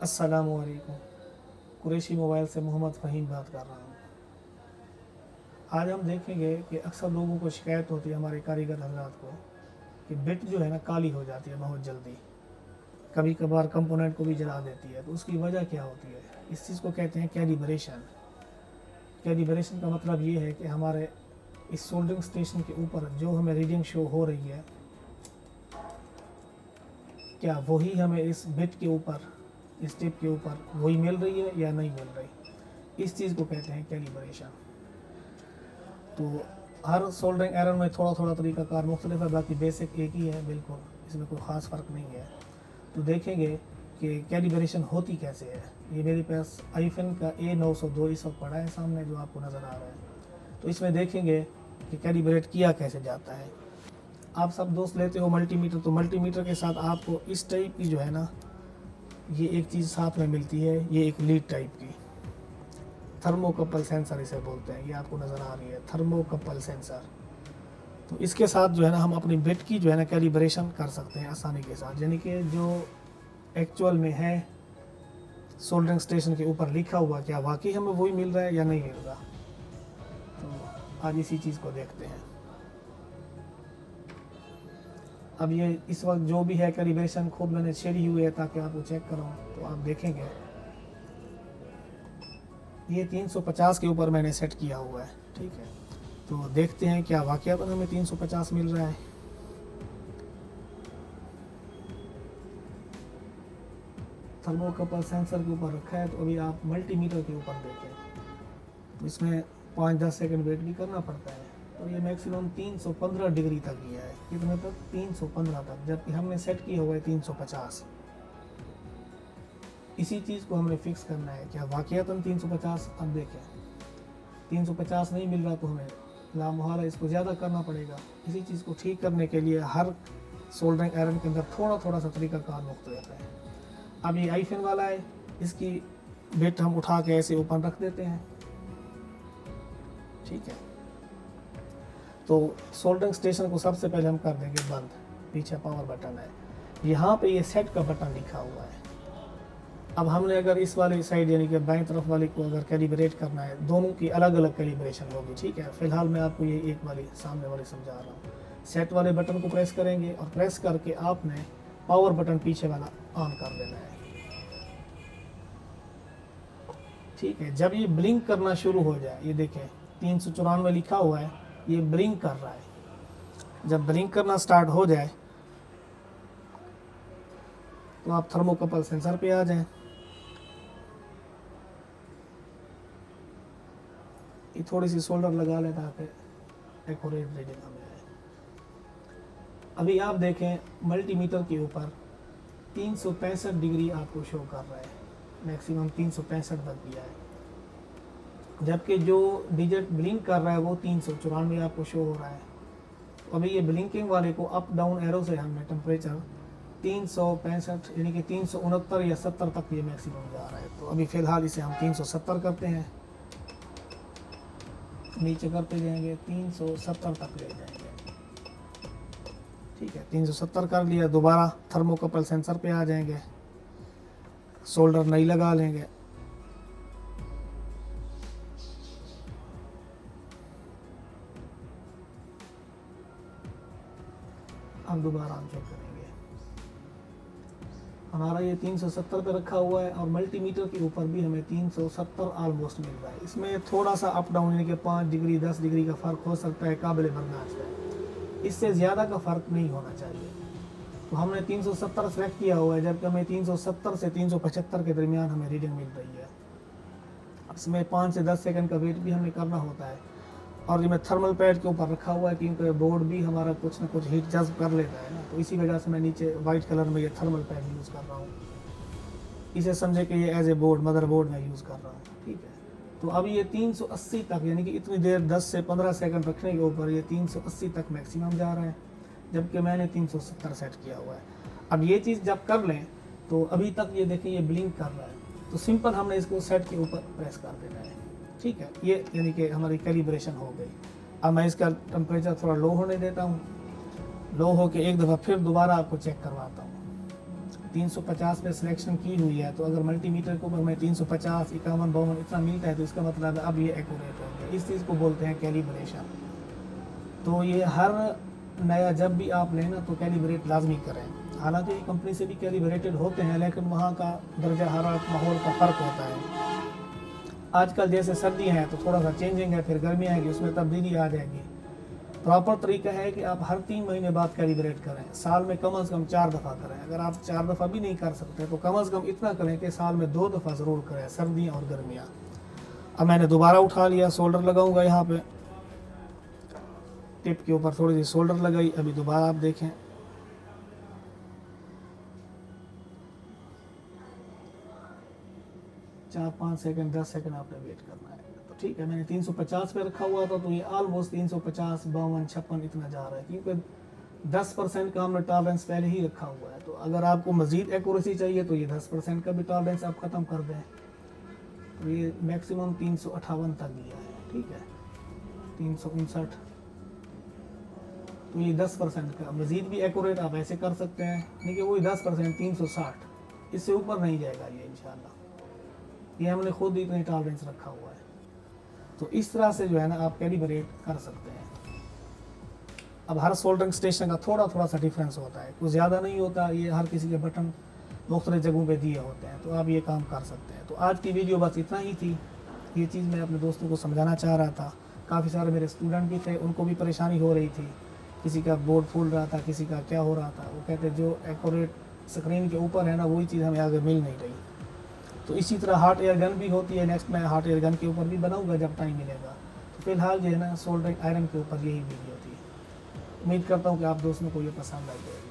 अस्सलामुअलैकुम। कुरैशी मोबाइल से मोहम्मद फ़हीम बात कर रहा हूँ। आज हम देखेंगे कि अक्सर लोगों को शिकायत होती है हमारे कारीगर हजरात को कि बिट जो है ना काली हो जाती है बहुत जल्दी, कभी कभार कंपोनेंट को भी जला देती है। तो उसकी वजह क्या होती है? इस चीज़ को कहते हैं कैलिब्रेशन। कैलिब्रेशन का मतलब ये है कि हमारे इस सोल्डरिंग स्टेशन के ऊपर जो हमें रीडिंग शो हो रही है, क्या वही हमें इस बिट के ऊपर, इस टिप के ऊपर वही मिल रही है या नहीं मिल रही। इस चीज़ को कहते हैं कैलिब्रेशन। तो हर सोल्डरिंग एरर में थोड़ा थोड़ा तरीक़ाकार मुख्तलिफ है, बाकी बेसिक एक ही है, बिल्कुल इसमें कोई ख़ास फ़र्क नहीं है। तो देखेंगे कि कैलिब्रेशन होती कैसे है। ये मेरे पास आईफोन का A902 इस वक्त पड़ा है सामने, जो आपको नज़र आ रहा है। तो इसमें देखेंगे कि कैलिब्रेट किया कैसे जाता है। आप सब दोस्त लेते हो मल्टीमीटर, तो मल्टीमीटर के साथ आपको इस टाइप की जो है ना, ये एक चीज़ साथ में मिलती है, ये एक लीड टाइप की थर्मोकपल सेंसर इसे बोलते हैं। ये आपको नज़र आ रही है थर्मोकपल सेंसर। तो इसके साथ जो है ना हम अपनी बिट की जो है ना कैलिब्रेशन कर सकते हैं आसानी के साथ, यानी कि जो एक्चुअल में है सोल्डरिंग स्टेशन के ऊपर लिखा हुआ, क्या वाकई हमें वही मिल रहा है या नहीं मिल रहा। तो आज इसी चीज़ को देखते हैं। अब ये इस वक्त जो भी है कैलिब्रेशन खुद मैंने छेड़ी हुई है ताकि आपको चेक करूँ। तो आप देखेंगे ये 350 के ऊपर मैंने सेट किया हुआ है, ठीक है। तो देखते हैं क्या वाकई हमें 350 मिल रहा है। थर्मोकपल सेंसर के ऊपर रखा है। तो अभी आप मल्टीमीटर के ऊपर देखें, तो इसमें 5-10 सेकंड वेट भी करना पड़ता है। तो ये मैक्सिमम 315 डिग्री तक गया है। कितने तक? 315 तक, जबकि हमने सेट किया हुआ है 350। इसी चीज़ को हमें फिक्स करना है, क्या वाकईतन 350। अब देखें 350 नहीं मिल रहा, तो हमें लामुहाला इसको ज़्यादा करना पड़ेगा। इसी चीज़ को ठीक करने के लिए हर सोल्डरिंग आयरन के अंदर थोड़ा थोड़ा सा तरीक़ाकार मुख्तलिफ है। अब ये आईफोन वाला है, इसकी बिट हम उठा के ऐसे ऊपर रख देते हैं, ठीक है। तो सोल्डरिंग स्टेशन को सबसे पहले हम कर देंगे बंद। पीछे पावर बटन है, यहाँ पे ये सेट का बटन लिखा हुआ है। अब हमने अगर इस वाली साइड यानी कि बाईं तरफ वाली को अगर कैलिब्रेट करना है, दोनों की अलग अलग कैलिब्रेशन होगी, ठीक है। फिलहाल मैं आपको ये एक वाली सामने वाली समझा रहा हूँ। सेट वाले बटन को प्रेस करेंगे और प्रेस करके आपने पावर बटन पीछे वाला ऑन कर देना है, ठीक है। जब ये ब्लिंक करना शुरू हो जाए, ये देखें 394 लिखा हुआ है, ये ब्लिंक कर रहा है। जब ब्लिंक करना स्टार्ट हो जाए तो आप थर्मोकपल सेंसर पे आ जाएं। ये थोड़ी सी सोल्डर लगा लें ताकि एक्यूरेट रीडिंग हमें आए। अभी आप देखें मल्टीमीटर के ऊपर 365 डिग्री आपको शो कर रहा है, मैक्सिमम 365 तक दिया है। जबकि जो डिजिट ब्लिंक कर रहा है वो 394 आपको शो हो रहा है। तो अभी ये ब्लिंकिंग वाले को अप डाउन एरो से हमने टेम्परेचर 365 यानी कि 369 या 70 तक ये मैक्सिमम जा रहा है। तो अभी फ़िलहाल इसे हम 370 करते हैं, नीचे करते जाएंगे 370 तक ले जाएंगे, ठीक है। 370 कर लिया, दोबारा थर्मोकपल सेंसर पे आ जाएंगे, सोल्डर नहीं लगा लेंगे। हम दोबारा हम चेक करेंगे। हमारा ये 370 पे रखा हुआ है और मल्टीमीटर के ऊपर भी हमें 370 ऑलमोस्ट मिल रहा है। इसमें थोड़ा सा अप डाउन यानी कि 5 डिग्री 10 डिग्री का फ़र्क हो सकता है, काबिल बर्दाश्त है। इससे ज़्यादा का फ़र्क नहीं होना चाहिए। तो हमने 370 सेलेक्ट किया हुआ है, जबकि हमें 370 से 375 के दरमियान हमें रीडिंग मिल रही है। इसमें 5 से 10 सेकंड का वेट भी हमें करना होता है। और ये मैं थर्मल पैड के ऊपर रखा हुआ है क्योंकि बोर्ड भी हमारा कुछ ना कुछ हीट जज्ब कर लेता है ना, तो इसी वजह से मैं नीचे वाइट कलर में ये थर्मल पैड यूज़ कर रहा हूँ। इसे समझे कि ये as a board, mother board में यूज़ कर रहा हूँ, ठीक है। तो अभी ये 380 तक, यानी कि इतनी देर 10 से 15 सेकंड रखने के ऊपर ये 380 तक मैक्सिमम जा रहा है, जबकि मैंने 370 सेट किया हुआ है। अब ये चीज़ जब कर लें तो अभी तक ये देखें ये ब्लिंक कर रहा है, तो सिंपल हमने इसको सेट के ऊपर प्रेस कर देना है, ठीक है। ये यानी कि हमारी कैलिब्रेशन हो गई। अब मैं इसका टेम्परेचर थोड़ा लो होने देता हूँ, लो हो के एक दफ़ा फिर दोबारा आपको चेक करवाता हूँ। 350 पे सिलेक्शन की हुई है, तो अगर मल्टीमीटर को मैं 350, 51, 52 इतना मिलता है तो इसका मतलब है अब ये एक्यूरेट हो गया। इस चीज़ को बोलते हैं कैलिब्रेशन। तो ये हर नया जब भी आप लें ना तो कैलिब्रेट लाजमी करें। हालांकि कंपनी से भी कैलिब्रेटेड होते हैं, लेकिन वहाँ का दर्जा हरारत माहौल का फ़र्क होता है। आजकल जैसे सर्दियाँ हैं तो थोड़ा सा चेंजिंग है, फिर गर्मियाँ आएगी उसमें तब्दीली आ जाएगी। प्रॉपर तरीका है कि आप हर 3 महीने बाद कैलिब्रेट करें, साल में कम से कम 4 दफ़ा करें। अगर आप 4 दफ़ा भी नहीं कर सकते तो कम से कम इतना करें कि साल में 2 दफ़ा ज़रूर करें, सर्दियाँ और गर्मियाँ। अब मैंने दोबारा उठा लिया, शोल्डर लगाऊंगा यहाँ पे, टिप के ऊपर थोड़ी सी शोल्डर लगाई। अभी दोबारा आप देखें, चार 5 सेकंड 10 सेकंड आपने वेट करना है। तो ठीक है, मैंने 350 पे रखा हुआ था तो ये ऑलमोस्ट 350, 52, 56 इतना जा रहा है, क्योंकि 10% का हमने टॉलरेंस पहले ही रखा हुआ है। तो अगर आपको मज़ीद एक्यूरेसी चाहिए तो ये 10% का भी टॉलरेंस आप ख़त्म कर दें। तो ये मैक्सिमम 358 तक दिया है, ठीक है, 359। तो ये 10% का, मज़ीद भी एक्यूरेट आप ऐसे कर सकते हैं, लेकिन वही 10% 360, इससे ऊपर नहीं जाएगा ये इंशाल्लाह। ये हमने खुद इतनी टॉलरेंस रखा हुआ है। तो इस तरह से जो है ना आप कैलिब्रेट कर सकते हैं। अब हर सोल्डरिंग स्टेशन का थोड़ा थोड़ा सा डिफरेंस होता है, कुछ ज़्यादा नहीं होता, ये हर किसी के बटन मुख्तलिफ जगहों पे दिए होते हैं, तो आप ये काम कर सकते हैं। तो आज की वीडियो बस इतना ही थी, ये चीज़ मैं अपने दोस्तों को समझाना चाह रहा था। काफ़ी सारे मेरे स्टूडेंट भी थे, उनको भी परेशानी हो रही थी, किसी का बोर्ड फूल रहा था, किसी का क्या हो रहा था। वो कहते जो एक्यूरेट स्क्रीन के ऊपर है ना वही चीज़ हमें आगे मिल नहीं रही। तो इसी तरह हॉट एयर गन भी होती है, नेक्स्ट मैं हॉट एयर गन के ऊपर भी बनाऊंगा जब टाइम मिलेगा। तो फिलहाल जो है ना सोल्डरिंग आयरन के ऊपर यही वीडियो थी। उम्मीद करता हूँ कि आप दोस्तों को ये पसंद आई जाएगी।